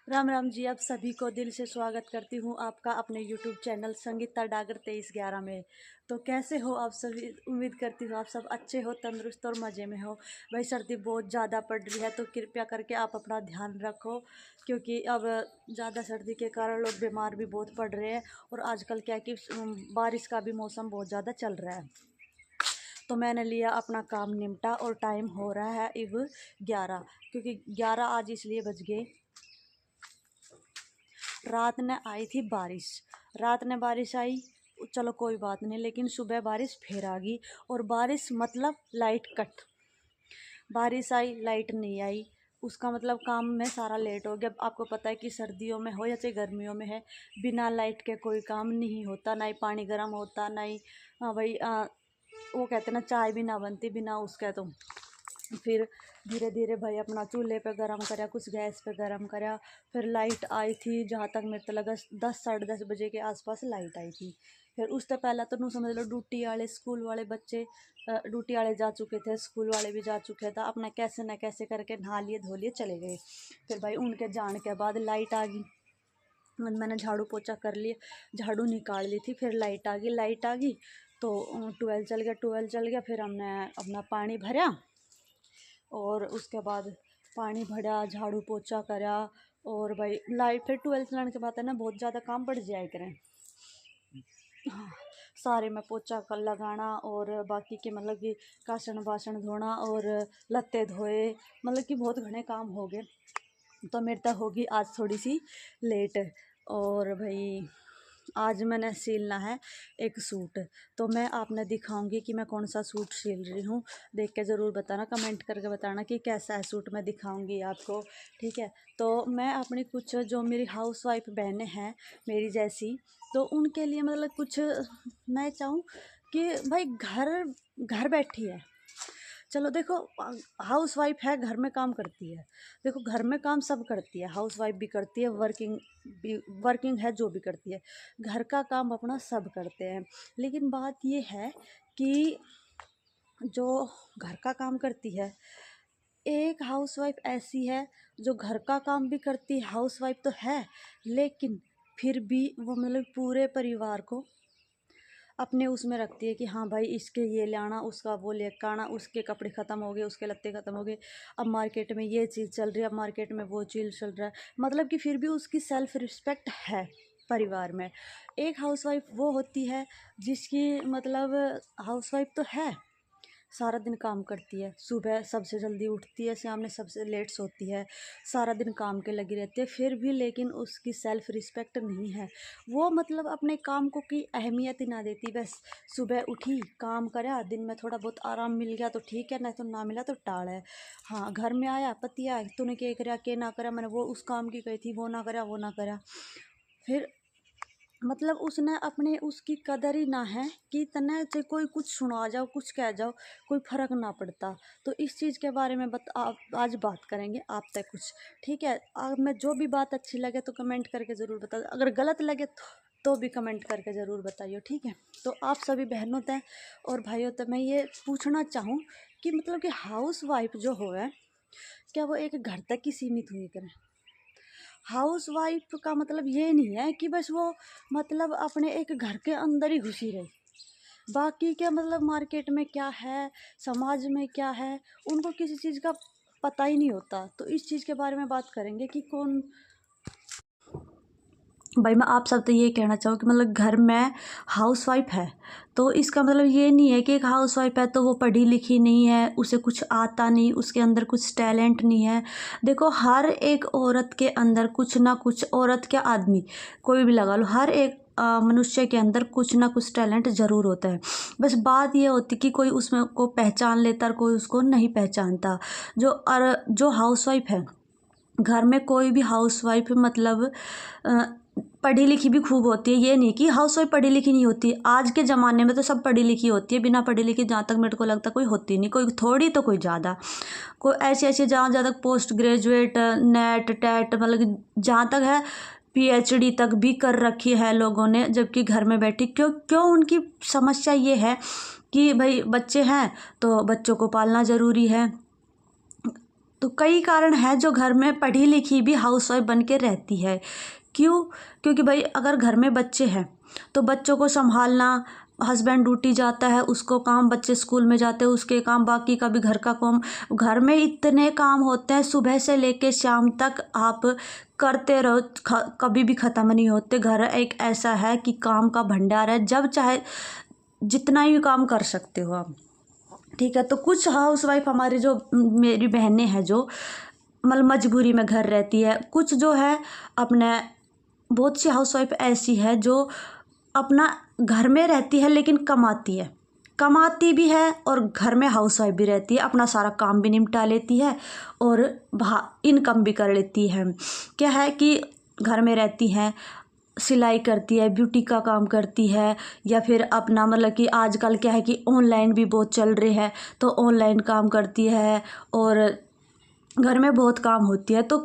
राम राम जी। आप सभी को दिल से स्वागत करती हूँ आपका अपने YouTube चैनल संगीता डागर 2311 में। तो कैसे हो आप सभी? उम्मीद करती हूँ आप सब अच्छे हो, तंदुरुस्त और मज़े में हो। भाई सर्दी बहुत ज़्यादा पड़ रही है तो कृपया करके आप अपना ध्यान रखो, क्योंकि अब ज़्यादा सर्दी के कारण लोग बीमार भी बहुत पड़ रहे हैं। और आजकल क्या है कि बारिश का भी मौसम बहुत ज़्यादा चल रहा है। तो मैंने लिया अपना काम निपटा और टाइम हो रहा है अब 11, क्योंकि 11 आज इसलिए बज गए। रात ने आई थी बारिश, रात ने बारिश आई, चलो कोई बात नहीं, लेकिन सुबह बारिश फिर आ गई। और बारिश मतलब लाइट कट। बारिश आई, लाइट नहीं आई, उसका मतलब काम में सारा लेट हो गया। आपको पता है कि सर्दियों में हो या चाहे गर्मियों में है, बिना लाइट के कोई काम नहीं होता, ना ही पानी गर्म होता, ना ही हाँ भाई वो कहते हैं ना, चाय भी ना बनती बिना उसके। तो फिर धीरे धीरे भाई अपना चूल्हे पे गरम करा, कुछ गैस पे गरम करा। फिर लाइट आई थी, जहाँ तक मेरे को लगा 10 साढ़े 10 बजे के आसपास लाइट आई थी। फिर उससे पहले तो नू समझ लो ड्यूटी वाले, स्कूल वाले बच्चे ड्यूटी वाले जा चुके थे, स्कूल वाले भी जा चुके थे, अपना कैसे न कैसे करके नहा लिए धो लिए चले गए। फिर भाई उनके जाने के बाद लाइट आ गई। मैंने झाड़ू पोछा कर लिए, झाड़ू निकाल ली थी, फिर लाइट आ गई। लाइट आ गई तो ट्वेल्व चल गया, ट्वेल्व चल गया। फिर हमने अपना पानी भरा और उसके बाद पानी भरा, झाड़ू पोछा करा। और भाई लाइट फिर 12 चलाने के बाद है ना बहुत ज़्यादा काम बढ़ जाया करें। हाँ, सारे में पोछा कर लगाना और बाकी के मतलब कि कासन बासन धोना और लत्ते धोए, मतलब कि बहुत घने काम हो गए। तो मेरे तक होगी आज थोड़ी सी लेट। और भाई आज मैंने सिलना है एक सूट, तो मैं आपने दिखाऊंगी कि मैं कौन सा सूट सिल रही हूँ। देख के ज़रूर बताना, कमेंट करके बताना कि कैसा है सूट, मैं दिखाऊंगी आपको। ठीक है, तो मैं अपनी कुछ जो मेरी हाउस वाइफ बहनें हैं मेरी जैसी, तो उनके लिए मतलब कुछ मैं चाहूँ कि भाई घर घर बैठी है। चलो देखो, हाउस वाइफ है, घर में काम करती है। देखो घर में काम सब करती है, हाउस वाइफ भी करती है, वर्किंग है, जो भी करती है, घर का काम अपना सब करते हैं। लेकिन बात ये है कि जो घर का काम करती है, एक हाउस वाइफ ऐसी है जो घर का काम भी करती है, हाउस वाइफ तो है, लेकिन फिर भी वो मतलब पूरे परिवार को अपने उसमें रखती है कि हाँ भाई इसके ये ले आना, उसका वो ले आना, उसके कपड़े ख़त्म हो गए, उसके लत्ते ख़त्म हो गए, अब मार्केट में ये चीज़ चल रही है, अब मार्केट में वो चीज़ चल रहा है। मतलब कि फिर भी उसकी सेल्फ़ रिस्पेक्ट है परिवार में। एक हाउसवाइफ वो होती है जिसकी मतलब हाउसवाइफ तो है, सारा दिन काम करती है, सुबह सबसे जल्दी उठती है, शाम में सबसे लेट सोती है, सारा दिन काम के लगी रहती है, फिर भी लेकिन उसकी सेल्फ़ रिस्पेक्ट नहीं है। वो मतलब अपने काम को की अहमियत ही ना देती, बस सुबह उठी काम करा, दिन में थोड़ा बहुत आराम मिल गया तो ठीक है, नहीं तो ना मिला तो टाल है। हाँ, घर में आया पति आया, तूने क्या करा क्या ना करा, मैंने वो उस काम की कही थी, वो ना करा वो ना करा। फिर मतलब उसने अपने उसकी कदर ही ना है कि तने चाहे कोई कुछ सुना जाओ, कुछ कह जाओ, कोई फ़र्क ना पड़ता। तो इस चीज़ के बारे में आप आज बात करेंगे आप तक कुछ। ठीक है, मैं जो भी बात अच्छी लगे तो कमेंट करके ज़रूर बता, अगर गलत लगे तो भी कमेंट करके ज़रूर बताइए। ठीक है, तो आप सभी बहनों तय और भाइयों तय मैं ये पूछना चाहूँ कि मतलब कि हाउस वाइफ जो हो है, क्या वो एक घर तक ही सीमित हुई करें? हाउस वाइफ का मतलब ये नहीं है कि बस वो मतलब अपने एक घर के अंदर ही घुसी रही, बाकी क्या मतलब मार्केट में क्या है, समाज में क्या है, उनको किसी चीज़ का पता ही नहीं होता। तो इस चीज़ के बारे में बात करेंगे कि कौन भाई। मैं आप सब तो ये कहना चाहूँ कि मतलब घर में हाउस वाइफ है तो इसका मतलब ये नहीं है कि एक हाउस वाइफ है तो वो पढ़ी लिखी नहीं है, उसे कुछ आता नहीं, उसके अंदर कुछ टैलेंट नहीं है। देखो हर एक औरत के अंदर कुछ ना कुछ, औरत क्या आदमी कोई भी लगा लो, हर एक मनुष्य के अंदर कुछ ना कुछ टैलेंट ज़रूर होता है। बस बात ये होती कि कोई उसमें को पहचान लेता और कोई उसको नहीं पहचानता। जो हाउस वाइफ है घर में, कोई भी हाउस वाइफ मतलब पढ़ी लिखी भी खूब होती है, ये नहीं कि हाउस वाइफ पढ़ी लिखी नहीं होती। आज के ज़माने में तो सब पढ़ी लिखी होती है, बिना पढ़ी लिखी जहाँ तक मेरे को लगता कोई होती नहीं, कोई थोड़ी तो कोई ज़्यादा। कोई ऐसी ऐसी जहाँ तक पोस्ट ग्रेजुएट, नेट टेट मतलब कि जहाँ तक है पीएचडी तक भी कर रखी है लोगों ने, जबकि घर में बैठी क्यों क्यों उनकी समस्या ये है कि भाई बच्चे हैं तो बच्चों को पालना ज़रूरी है, तो कई कारण हैं जो घर में पढ़ी लिखी भी हाउसवाइफ बन के रहती है। क्यों? क्योंकि भाई अगर घर में बच्चे हैं तो बच्चों को संभालना, हस्बैंड ड्यूटी जाता है उसको काम, बच्चे स्कूल में जाते हैं उसके काम, बाकी का भी घर का काम, घर में इतने काम होते हैं सुबह से लेके शाम तक आप करते रहो, कभी भी ख़त्म नहीं होते। घर एक ऐसा है कि काम का भंडार है, जब चाहे जितना ही काम कर सकते हो आप। ठीक है, तो कुछ हाउसवाइफ हमारी जो मेरी बहनें हैं जो मतलब मजबूरी में घर रहती है, कुछ जो है अपने, बहुत सी हाउसवाइफ ऐसी है जो अपना घर में रहती है लेकिन कमाती भी है और घर में हाउसवाइफ भी रहती है, अपना सारा काम भी निपटा लेती है और इनकम भी कर लेती है। क्या है कि घर में रहती हैं, सिलाई करती है, ब्यूटी का काम करती है, या फिर अपना मतलब कि आजकल क्या है कि ऑनलाइन भी बहुत चल रहे हैं तो ऑनलाइन काम करती है और घर में बहुत काम होती है। तो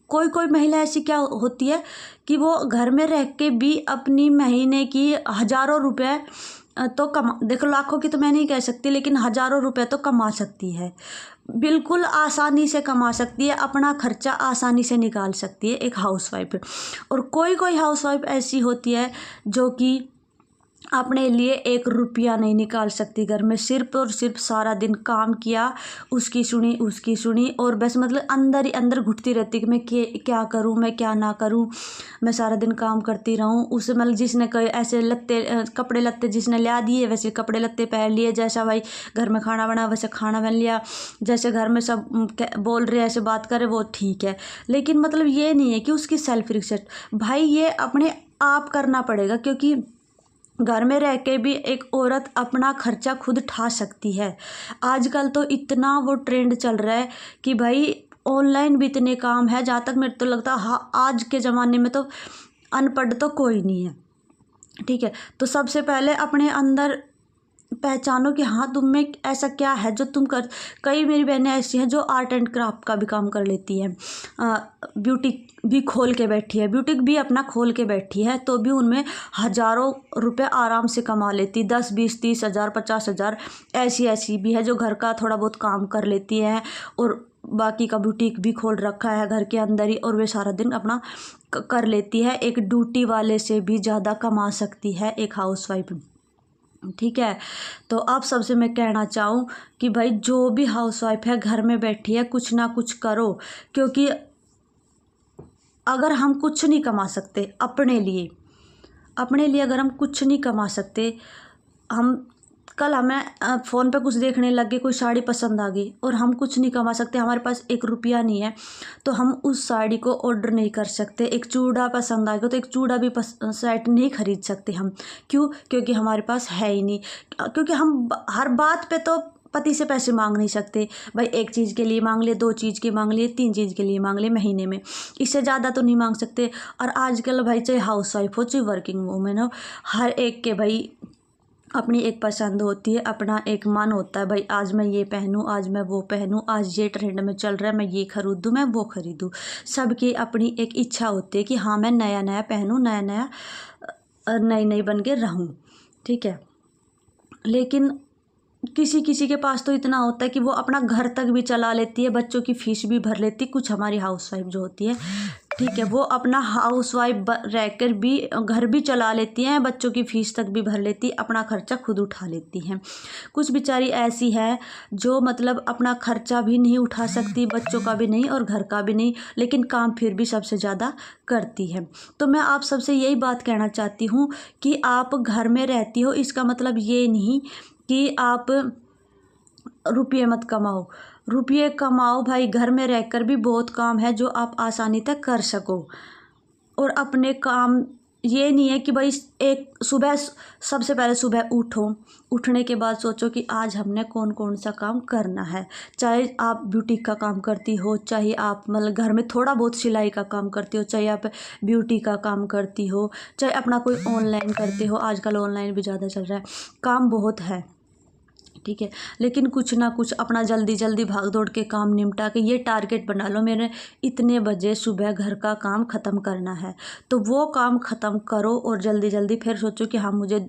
कोई कोई महिला ऐसी क्या होती है कि वो घर में रह के भी अपनी महीने की हज़ारों रुपए तो कमा, देखो लाखों की तो मैं नहीं कह सकती लेकिन हज़ारों रुपए तो कमा सकती है, बिल्कुल आसानी से कमा सकती है, अपना खर्चा आसानी से निकाल सकती है एक हाउसवाइफ। और कोई कोई हाउसवाइफ ऐसी होती है जो कि अपने लिए 1 रुपया नहीं निकाल सकती, घर में सिर्फ और सिर्फ सारा दिन काम किया, उसकी सुनी और बस मतलब अंदर ही अंदर घुटती रहती कि मैं क्या करूं, मैं क्या ना करूं, मैं सारा दिन काम करती रहूं। उसे मतलब जिसने कोई ऐसे कपड़े लत्ते जिसने ला दिए वैसे कपड़े लत्ते पहन लिए, जैसा भाई घर में खाना बना वैसे खाना बन लिया, जैसे घर में सब बोल रहे ऐसे बात करे वो ठीक है। लेकिन मतलब ये नहीं है कि उसकी सेल्फ रिस्पेक्ट, भाई ये अपने आप करना पड़ेगा, क्योंकि घर में रह के भी एक औरत अपना खर्चा खुद उठा सकती है। आजकल तो इतना वो ट्रेंड चल रहा है कि भाई ऑनलाइन भी इतने काम है, जहाँ तक मेरे तो लगता है हाँ आज के ज़माने में तो अनपढ़ तो कोई नहीं है। ठीक है, तो सबसे पहले अपने अंदर पहचानो कि हाँ तुम में ऐसा क्या है जो तुम कर। कई मेरी बहनें ऐसी हैं जो आर्ट एंड क्राफ्ट का भी काम कर लेती हैं, ब्यूटी भी खोल के बैठी है, ब्यूटिक भी अपना खोल के बैठी है, तो भी उनमें हज़ारों रुपए आराम से कमा लेती, 10 20 30 हज़ार 50 हज़ार। ऐसी भी है जो घर का थोड़ा बहुत काम कर लेती है और बाकी का बुटीक भी खोल रखा है घर के अंदर ही, और वे सारा दिन अपना कर लेती है। एक ड्यूटी वाले से भी ज़्यादा कमा सकती है एक हाउसवाइफ। ठीक है, तो आप सबसे मैं कहना चाहूँ कि भाई जो भी हाउसवाइफ है घर में बैठी है कुछ ना कुछ करो, क्योंकि अगर हम कुछ नहीं कमा सकते अपने लिए अगर हम कुछ नहीं कमा सकते, हम कल हमें फ़ोन पे कुछ देखने लग गए, कोई साड़ी पसंद आ गई और हम कुछ नहीं कमा सकते, हमारे पास 1 रुपया नहीं है, तो हम उस साड़ी को ऑर्डर नहीं कर सकते। एक चूड़ा पसंद आ गया तो एक चूड़ा भी सेट नहीं खरीद सकते हम। क्यों? क्योंकि हमारे पास है ही नहीं। क्योंकि हम हर बात पे तो पति से पैसे मांग नहीं सकते, भाई 1 चीज़ के लिए मांग लिए, 2 चीज़ की मांग लिए, 3 चीज़ के लिए मांग लिए महीने में, इससे ज़्यादा तो नहीं मांग सकते। और आजकल भाई चाहे हाउसवाइफ हो चाहे वर्किंग वूमेन हो, हर एक के भाई अपनी एक पसंद होती है, अपना एक मन होता है, भाई आज मैं ये पहनूं, आज मैं वो पहनूं, आज ये ट्रेंड में चल रहा है मैं ये खरीदूं, मैं वो खरीदूं। सबकी अपनी एक इच्छा होती है कि हाँ मैं नया नया पहनूं, नई नई बन के रहूं। ठीक है, लेकिन किसी किसी के पास तो इतना होता है कि वो अपना घर तक भी चला लेती है, बच्चों की फीस भी भर लेती है। कुछ हमारी हाउसवाइफ जो होती है, ठीक है, वो अपना हाउसवाइफ रहकर भी घर भी चला लेती हैं, बच्चों की फीस तक भी भर लेती, अपना खर्चा खुद उठा लेती हैं। कुछ बेचारी ऐसी है जो मतलब अपना खर्चा भी नहीं उठा सकती, बच्चों का भी नहीं और घर का भी नहीं, लेकिन काम फिर भी सबसे ज़्यादा करती है। तो मैं आप सबसे यही बात कहना चाहती हूँ कि आप घर में रहती हो इसका मतलब ये नहीं कि आप रुपये मत कमाओ, रुपये कमाओ भाई, घर में रहकर भी बहुत काम है जो आप आसानी तक कर सको। और अपने काम ये नहीं है कि भाई एक सुबह सबसे पहले सुबह उठने के बाद सोचो कि आज हमने कौन कौन सा काम करना है। चाहे आप ब्यूटी का काम करती हो, चाहे आप मतलब घर में थोड़ा बहुत सिलाई का काम करती हो, चाहे आप ब्यूटी का काम करती हो, चाहे अपना कोई ऑनलाइन करते हो, आजकल ऑनलाइन भी ज़्यादा चल रहा है, काम बहुत है। ठीक है। लेकिन कुछ ना कुछ अपना जल्दी जल्दी भाग दौड़ के काम निपटा के ये टारगेट बना लो, मेरे इतने बजे सुबह घर का काम ख़त्म करना है, तो वो काम ख़त्म करो और जल्दी जल्दी फिर सोचो कि हाँ मुझे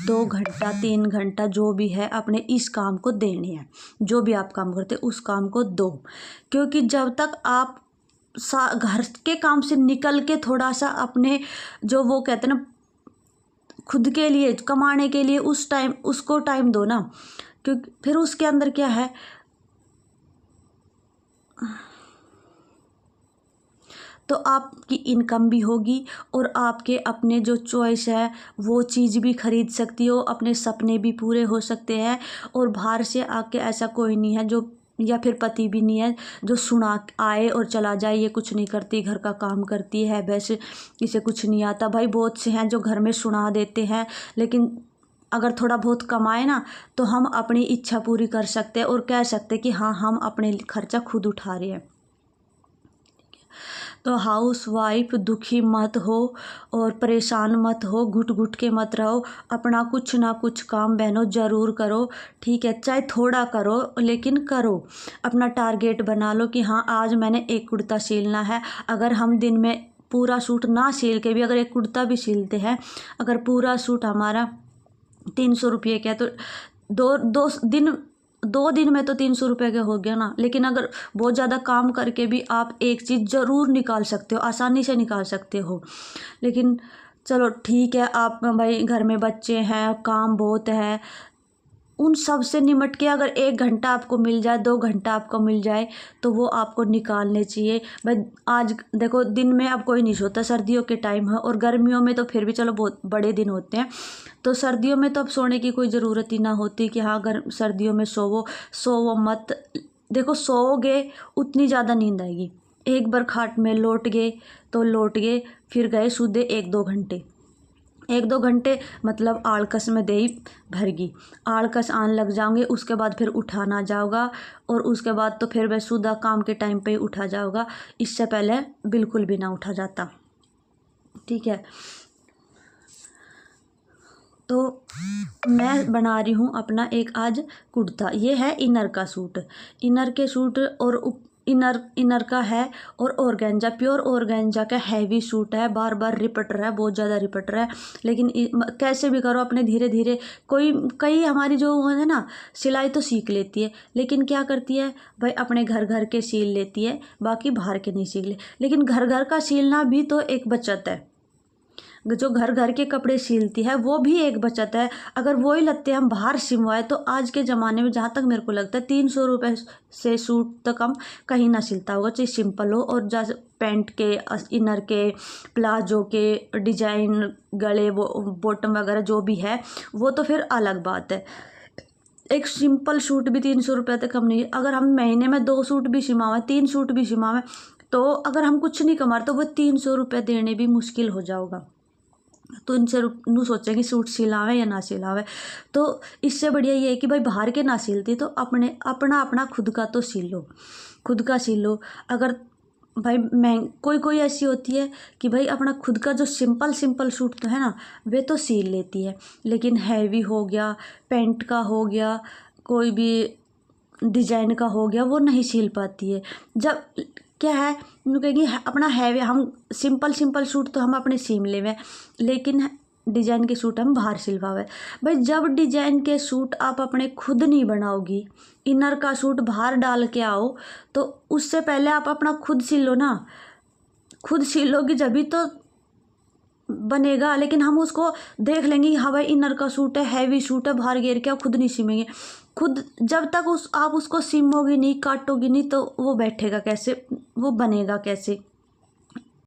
2 घंटा 3 घंटा जो भी है अपने इस काम को देने हैं। जो भी आप काम करते उस काम को दो, क्योंकि जब तक आप घर के काम से निकल के थोड़ा सा अपने जो वो कहते हैं ना खुद के लिए कमाने के लिए उसको टाइम दो ना, क्योंकि फिर उसके अंदर क्या है, तो आपकी इनकम भी होगी और आपके अपने जो चॉइस है वो चीज़ भी खरीद सकती हो, अपने सपने भी पूरे हो सकते हैं। और बाहर से आके ऐसा कोई नहीं है जो, या फिर पति भी नहीं है जो सुना आए और चला जाए, ये कुछ नहीं करती, घर का काम करती है बस, इसे कुछ नहीं आता। भाई बहुत से हैं जो घर में सुना देते हैं, लेकिन अगर थोड़ा बहुत कमाए ना तो हम अपनी इच्छा पूरी कर सकते हैं और कह सकते हैं कि हाँ हम अपने खर्चा खुद उठा रहे हैं। तो हाउस वाइफ दुखी मत हो और परेशान मत हो, घुट घुट के मत रहो, अपना कुछ ना कुछ काम बहनों ज़रूर करो, ठीक है। चाहे थोड़ा करो लेकिन करो, अपना टारगेट बना लो कि हाँ आज मैंने एक कुर्ता सिलना है। अगर हम दिन में पूरा सूट ना सिल के भी अगर एक कुर्ता भी सिलते हैं, अगर पूरा सूट हमारा 300 रुपये का है तो दो दिन में तो 300 रुपये का हो गया ना। लेकिन अगर बहुत ज़्यादा काम करके भी आप एक चीज़ ज़रूर निकाल सकते हो, आसानी से निकाल सकते हो। लेकिन चलो ठीक है, आप भाई घर में बच्चे हैं, काम बहुत है, उन सब से निमट के अगर 1 घंटा आपको मिल जाए, 2 घंटा आपको मिल जाए तो वो आपको निकालने चाहिए। भाई आज देखो दिन में अब कोई नहीं सोता, सर्दियों के टाइम है, और गर्मियों में तो फिर भी चलो बहुत बड़े दिन होते हैं, तो सर्दियों में तो अब सोने की कोई ज़रूरत ही ना होती कि हाँ अगर सर्दियों में सोवो मत। देखो सोओगे उतनी ज़्यादा नींद आएगी, एक बार खाट में लौट गए तो लौट गए, फिर गए सूदे 1-2 घंटे, 1-2 घंटे मतलब आलकस में दे भरगी, आलकस आने लग जाओगे, उसके बाद फिर उठाना जाओगा और उसके बाद तो फिर वह सुधा काम के टाइम पे ही उठा जाओगा, इससे पहले बिल्कुल भी ना उठा जाता, ठीक है। तो मैं बना रही हूँ अपना एक आज कुर्ता, ये है इनर का सूट, इनर के सूट और इनर का है और ऑर्गेंजा, प्योर ऑर्गेंजा का हैवी सूट है, बार बार रिपट रहा है, बहुत ज़्यादा रिपट रहा है। लेकिन कैसे भी करो अपने धीरे धीरे, कई हमारी जो है ना सिलाई तो सीख लेती है, लेकिन क्या करती है भाई अपने घर घर के सील लेती है, बाकी बाहर के नहीं सीख ले। लेकिन घर घर का सीलना भी तो एक बचत है, जो घर घर के कपड़े सीलती है वो भी एक बचत है। अगर वही लत्ते हम बाहर सिलवाए तो आज के ज़माने में जहाँ तक मेरे को लगता है 300 रुपये से सूट तो कम कहीं ना सिलता होगा, चाहे सिंपल हो। और जैसे पैंट के, इनर के, प्लाजो के डिजाइन, गले वो बॉटम वगैरह जो भी है वो तो फिर अलग बात है। एक सिंपल सूट भी 300 रुपये तक कम नहीं है। अगर हम महीने में 2 सूट भी सिलवाएं, 3 सूट भी सिलवाएं, तो अगर हम कुछ नहीं कमा रहे तो वो 300 रुपये देने भी मुश्किल हो जाएगा। तो इनसे नू सोचें कि सूट सिलावे या ना सिलावे, तो इससे बढ़िया ये है कि भाई बाहर के ना सिलती तो अपना खुद का तो सिल लो, खुद का सिल लो। अगर भाई कोई ऐसी होती है कि भाई अपना खुद का जो सिंपल सूट तो है ना वे तो सिल लेती है, लेकिन हैवी हो गया, पैंट का हो गया, कोई भी डिजाइन का हो गया, वो नहीं सिल पाती है। जब क्या है कहेंगे अपना हैवी, हम सिंपल सूट तो हम अपने सीम लेवे, लेकिन डिजाइन के सूट हम बाहर सिलवावे। भाई जब डिजाइन के सूट आप अपने खुद नहीं बनाओगी, इनर का सूट बाहर डाल के आओ, तो उससे पहले आप अपना खुद सिल लो ना, खुद सिलोगी जभी तो बनेगा। लेकिन हम उसको देख लेंगे हाँ भाई इनर का सूट है, हैवी सूट है, बाहर घेर के खुद नहीं सिमेंगे। खुद जब तक आप उसको सिमोगी नहीं, काटोगी नहीं, तो वो बैठेगा कैसे, वो बनेगा कैसे।